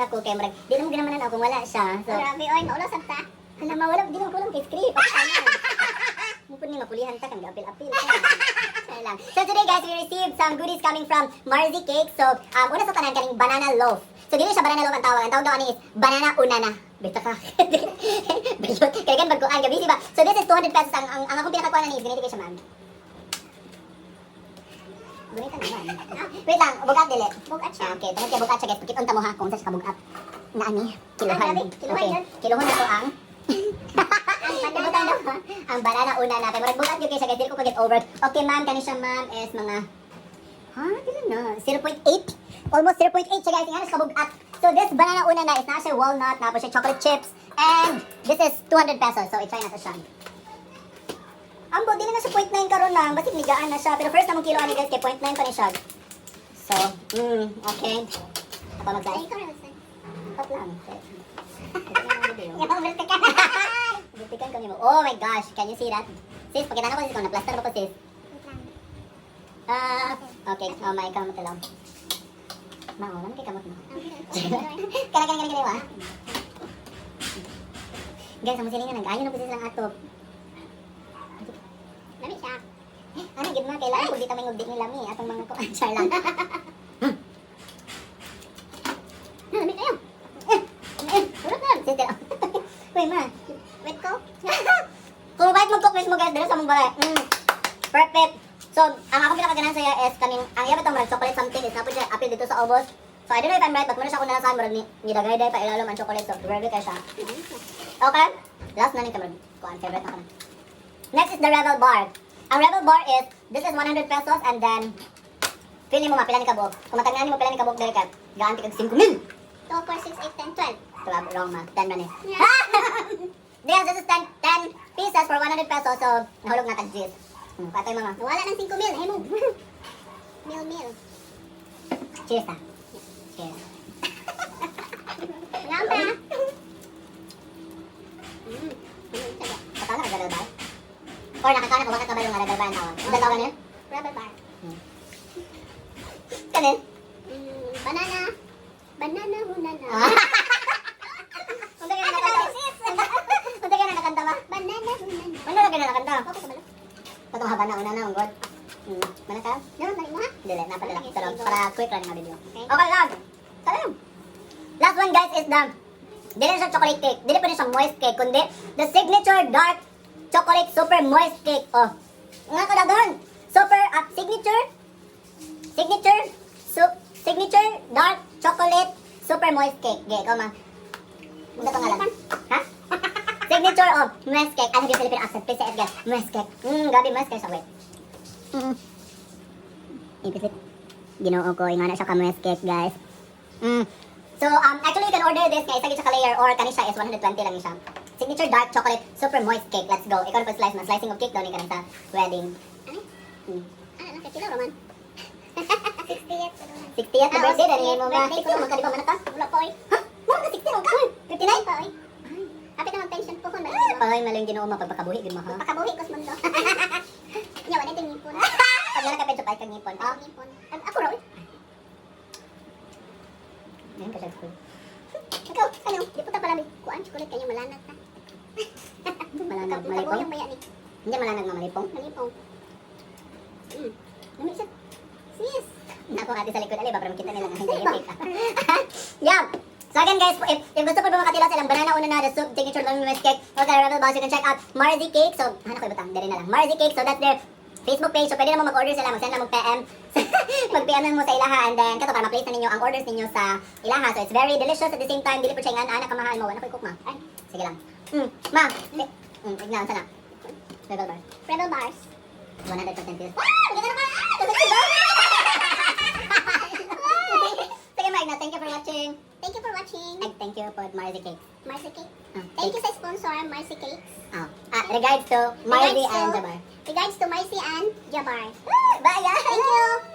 na ko kay murag di mo ginamanan ako kung wala siya. So Grabe, oy, maulo sa ta. hala mawala di mo kulang kay script. Mupun ni mapulihan ta kang apil-apil. Kaya lang. So today guys, we received some goodies coming from Marzi Cake. So una sa tanan kaning banana loaf. So dili siya banana loaf ang tawag. Ang tawag daw ani is banana unana. Bita ka. Bayot. Kaya gan bagkuan gabi ba. So this is 200 pesos ang akong pinakakuha na ni is ganito kay siya ma'am. Gunita naman. Wait lang, bugat dili. Bugat siya. Okay, tungod kay bugat siya guys. Pakit unta mo ha kung sa siya kabugat. Na ani? Kilohan. Grabe, kilohan Okay. yun. Kilohan na to ang ang banana una na. Kaya murag bugat yun kay siya guys. Dili ko ka get over. Okay ma'am, kani siya ma'am is mga dili na. 0.8. Almost 0.8 siya guys. Nga siya kabugat. So this banana una na is na siya walnut, na po siya chocolate chips. And this is 200 pesos. So i-try na to siya. Ambo, dili na siya 0.9 karon lang. Basig ligaan na siya. Pero first namang kilo ani guys, kay 0.9 pa ni siya. So, okay. Ako mag-try. Ay, ikaw na gusto. Stop lang. Yung birthday ka. Butikan ko niyo. Oh my gosh, can you see that? Sis, pakita na ko sis kung na-plaster ba ko sis. Okay. Oh my, kamot lang. Maulan kay kamot mo. Kana wa. Guys, ang silingan nag-ayon na po sis lang ato. Lami siya. Ano, gid man kailangan kung di ta mingog di nila mi atong mga kuansar lang. Lami kayo. Urot na. Sis, tira. Uy, ma. Wait ko. Kung kahit mag-cook mo guys, dito sa mong balay. Perfect. So, ang akong pinakaganan sa'yo is kaning, ang iya itong chocolate something is napod siya apil dito sa obos. So, I don't know if I'm right, but muna siya kung nalasahan, marag ni dagay-day pa ilalom ang chocolate. So, very good kayo siya. Okay? Last na ni kamar. Kuan, favorite ako na. Next is the Rebel Bar. Ang Rebel Bar is, this is 100 pesos and then, pili mo pila ni kabog. Kung matagnan mo pila ni kabog, dali ka, gaanti kag 5,000. 2, 4, 6, 8, 10, 12. Diba, wrong ma. 10 man eh. Yes, this is 10 pieces for 100 pesos. So, nahulog na tag-jizz. Patay mga. Nawala ng 5 mil. Ay mo. Mil. Cheers na. Cheers. Lampa. Patawag na ka-rebel bar? Or nakakana ko, bakit ka ba yung rebel bar ang tawag? Ang tawag niya? Rebel bar. Kanin? Banana. Banana hunana. Unta ka na nakakanta? Unta ka na nakakanta ba? Banana hunana. Ano na ka na nakakanta? Okay ka ba? Patong haba na una na, ang god. Mana ka? Naman balik mo ha? Dili, napadala. Pero para quick lang yung video. Okay. Okay lang. Salam. Last one guys is the dili siya chocolate cake. Dili pa rin siya moist cake, kundi the signature dark chocolate super moist cake. Oh. Nga ka dagan. Super signature dark chocolate super moist cake. Ge, ikaw ma. Ano to ngalan? Ha? Signature of moist cake. Ano yung Philippine accent? Please say it guys. Moist cake. Gabi moist cake sa wait. Ipisit. Ginoo ko, ingana siya ka moist cake guys. So, actually you can order this kay isa siya ka-layer or kani siya is 120 lang siya. Signature dark chocolate super moist cake. Let's go. Ikaw na pa slice man. Slicing of cake daw ni kanang sa wedding. Ano? Hmm. Ano? Nakakila Roman. 60th. 60th na birthday dahil mo ba? Birthday 60 mo ka di ba manata? Wala pa oy. Ha? Mura ka 60 mo ka? 59? Pa oy. Kapit na mag-pension po kung Paloy maling Ginoo mapagpakabuhi gid mo ha. pakabuhi ko sa mundo. Nya wala itong ngipon. Pag na ka penso pa kang ngipon. Ah, Ngipon. Ako raw. yan ka siya school. Ikaw, ano? Di po ta pala kuan chocolate kanya malanag ta. Malanag Kabuhi malipong. ang bayani. Hindi malanag na malipong. Malipong. Lami siya. Sis. Nako ate sa likod ali ba para makita nila nga hindi epic. Yeah. So again guys, if gusto po ba makatila sa ilang banana una na the soup signature lemon moist cake or the Rebel Boss, you can check out Marzi Cake. So, hanap ko ibutang, dali na lang. Marzi Cake, so that's their Facebook page. So, pwede na mo mag-order sila, mag-send na mag-PM. Mag-PM na mo sa ilaha and then kato para ma-place na ninyo ang orders ninyo sa ilaha. So, it's very delicious at the same time. Dili po siya yung anak kamahal mo. Ano ko i-cook ma? Ay, sige lang. Ma, ignan, sana. Rebel Bar. Rebel Bars. 100% this. Maganda naman. Sige ma, Igna, thank you for watching. Thank you for watching. And thank you for Marzi Cake. Marcy Cake. Ah, Thank you sa sponsor, Marcy Cakes. Regards to Marzi Regards to- and Jabar. Regards to Marcy and Jabar. Bye guys! Thank you.